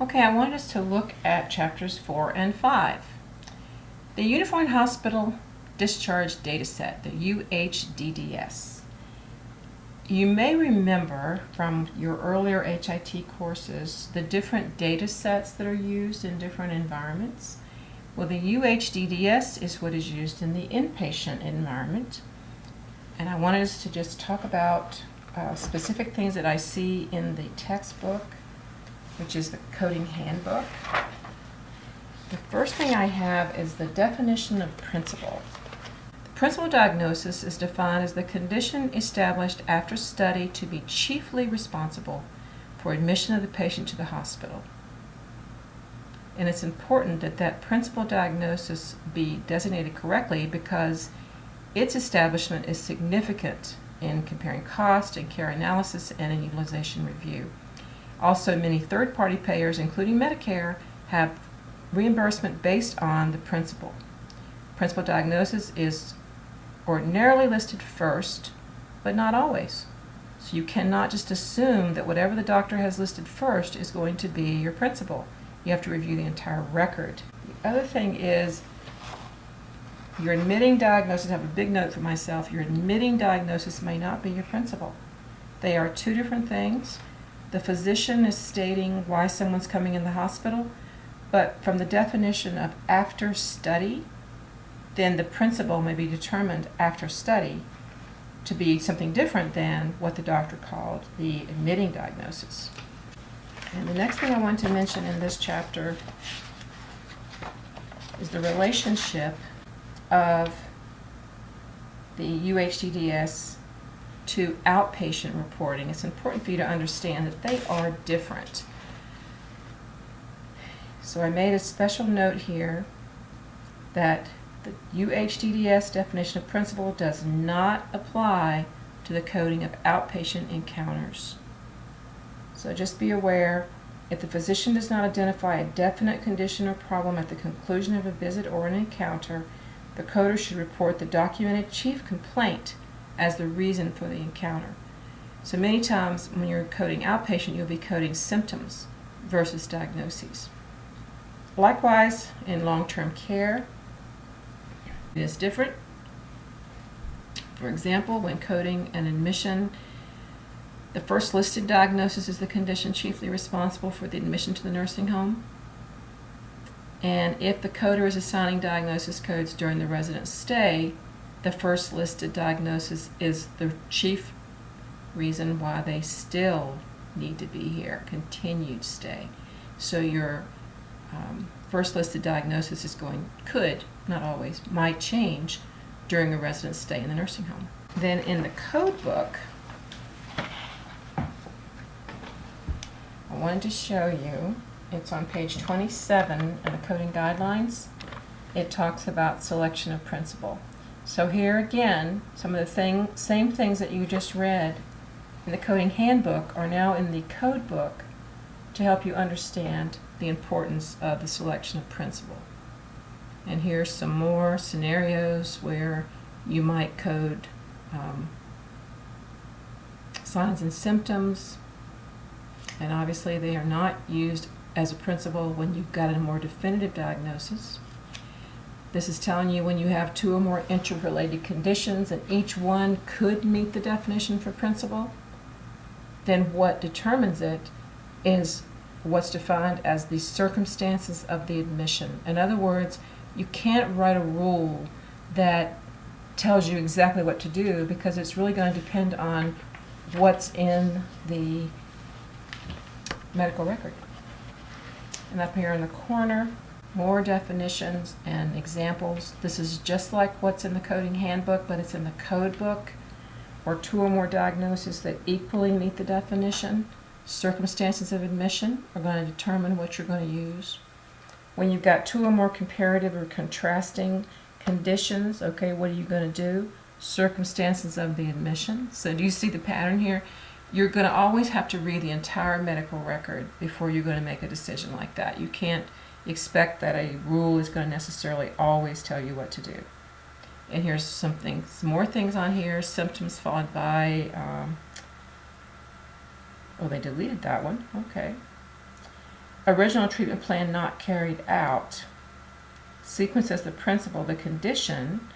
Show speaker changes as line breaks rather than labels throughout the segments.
Okay, I wanted us to look at chapters 4 and 5. The Uniform Hospital Discharge Dataset, the UHDDS. You may remember from your earlier HIT courses the different data sets that are used in different environments. Well, the UHDDS is what is used in the inpatient environment. And I wanted us to just talk about specific things that I see in the textbook, which is the Coding Handbook. The first thing I have is the definition of principal. The principal diagnosis is defined as the condition established after study to be chiefly responsible for admission of the patient to the hospital. And it's important that that principal diagnosis be designated correctly because its establishment is significant in comparing cost and care analysis and in utilization review. Also, many third-party payers, including Medicare, have reimbursement based on the principal. Principal diagnosis is ordinarily listed first, but not always. So you cannot just assume that whatever the doctor has listed first is going to be your principal. You have to review the entire record. The other thing is your admitting diagnosis. I have a big note for myself. Your admitting diagnosis may not be your principal. They are two different things. The physician is stating why someone's coming in the hospital, but from the definition of after study, then the principal may be determined after study to be something different than what the doctor called the admitting diagnosis. And the next thing I want to mention in this chapter is the relationship of the UHDDS to outpatient reporting. It's important for you to understand that they are different. So I made a special note here that the UHDDS definition of principal does not apply to the coding of outpatient encounters. So just be aware, if the physician does not identify a definite condition or problem at the conclusion of a visit or an encounter, the coder should report the documented chief complaint as the reason for the encounter. So many times when you're coding outpatient, you'll be coding symptoms versus diagnoses. Likewise, in long-term care, it is different. For example, when coding an admission, the first listed diagnosis is the condition chiefly responsible for the admission to the nursing home. And if the coder is assigning diagnosis codes during the resident's stay, the first listed diagnosis is the chief reason why they still need to be here, continued stay. So your first listed diagnosis is could, not always, might change during a resident's stay in the nursing home. Then in the code book, I wanted to show you, it's on page 27 in the coding guidelines. It talks about selection of principal. So here again, some of the same things that you just read in the coding handbook are now in the code book to help you understand the importance of the selection of principal. And here's some more scenarios where you might code signs and symptoms, and obviously they are not used as a principal when you've got a more definitive diagnosis. This is telling you when you have two or more interrelated conditions and each one could meet the definition for principal, then what determines it is what's defined as the circumstances of the admission. In other words, you can't write a rule that tells you exactly what to do because it's really going to depend on what's in the medical record. And up here in the corner, more definitions and examples. This is just like what's in the coding handbook, but it's in the code book, or two or more diagnoses that equally meet the definition. Circumstances of admission are going to determine what you're going to use. When you've got two or more comparative or contrasting conditions, okay, what are you going to do? Circumstances of the admission. So do you see the pattern here? You're going to always have to read the entire medical record before you're going to make a decision like that. You can't expect that a rule is going to necessarily always tell you what to do. And here's some more things on here. Symptoms followed by, oh, they deleted that one. Okay. original treatment plan not carried out. Sequence as the principle, the condition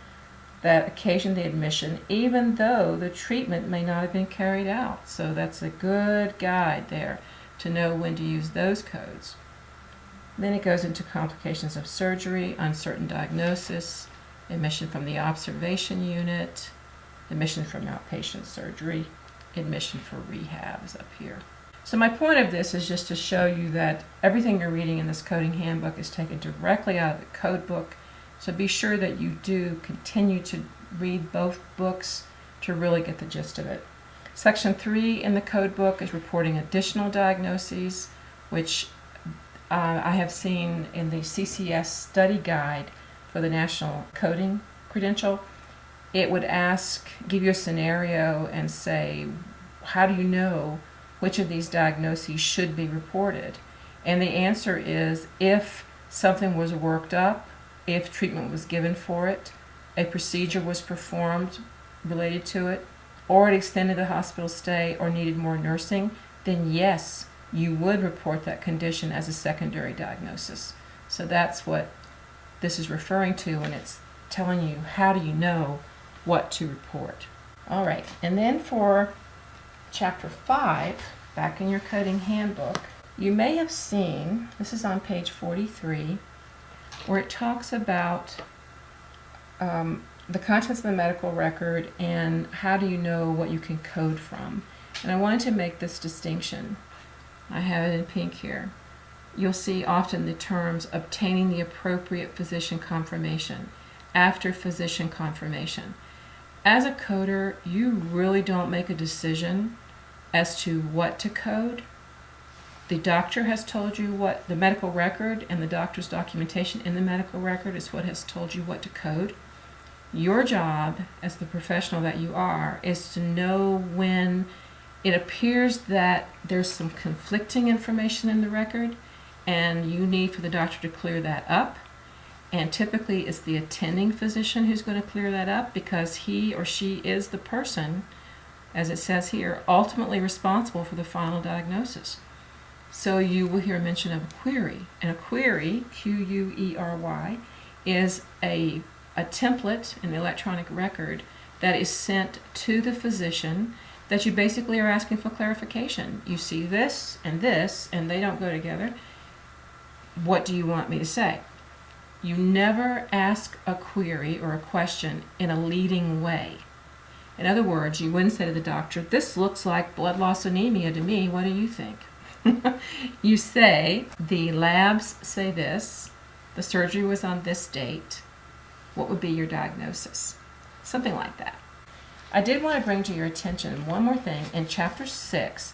that occasioned the admission, even though the treatment may not have been carried out. So that's a good guide there to know when to use those codes. Then it goes into complications of surgery, uncertain diagnosis, admission from the observation unit, admission from outpatient surgery, admission for rehab is up here. So my point of this is just to show you that everything you're reading in this coding handbook is taken directly out of the code book. So be sure that you do continue to read both books to really get the gist of it. Section 3 in the code book is reporting additional diagnoses, which I have seen in the CCS study guide for the National Coding Credential. It would give you a scenario and say, how do you know which of these diagnoses should be reported? And the answer is if something was worked up, if treatment was given for it, a procedure was performed related to it, or it extended the hospital stay or needed more nursing, then yes, you would report that condition as a secondary diagnosis. So that's what this is referring to when it's telling you how do you know what to report. All right, and then for Chapter 5, back in your coding handbook, you may have seen, this is on page 43, where it talks about the contents of the medical record and how do you know what you can code from. And I wanted to make this distinction. I have it in pink here. You'll see often the terms obtaining the appropriate physician confirmation, after physician confirmation. As a coder, you really don't make a decision as to what to code. The doctor has told you what the medical record and the doctor's documentation in the medical record is what has told you what to code. Your job as the professional that you are is to know when it appears that there's some conflicting information in the record and you need for the doctor to clear that up. And typically it's the attending physician who's going to clear that up because he or she is the person, as it says here, ultimately responsible for the final diagnosis. So you will hear mention of a query. And a query, Q-U-E-R-Y, is a template, an electronic record that is sent to the physician that you basically are asking for clarification. You see this, and they don't go together. What do you want me to say? You never ask a query or a question in a leading way. In other words, you wouldn't say to the doctor, this looks like blood loss anemia to me, what do you think? You say, the labs say this, the surgery was on this date, what would be your diagnosis? Something like that. I did want to bring to your attention one more thing. In Chapter 6,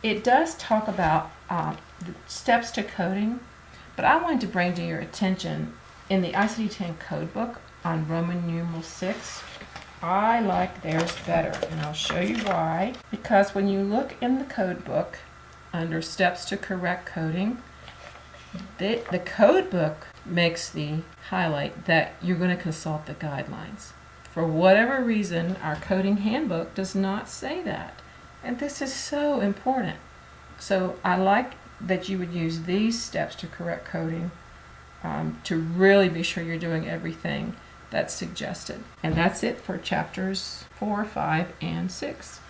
it does talk about the steps to coding, but I wanted to bring to your attention in the ICD-10 code book on Roman numeral 6, I like theirs better, and I'll show you why. Because when you look in the code book under steps to correct coding, the code book makes the highlight that you're going to consult the guidelines. For whatever reason, our coding handbook does not say that. And this is so important. So I like that you would use these steps to correct coding to really be sure you're doing everything that's suggested. And that's it for chapters 4, 5, and 6.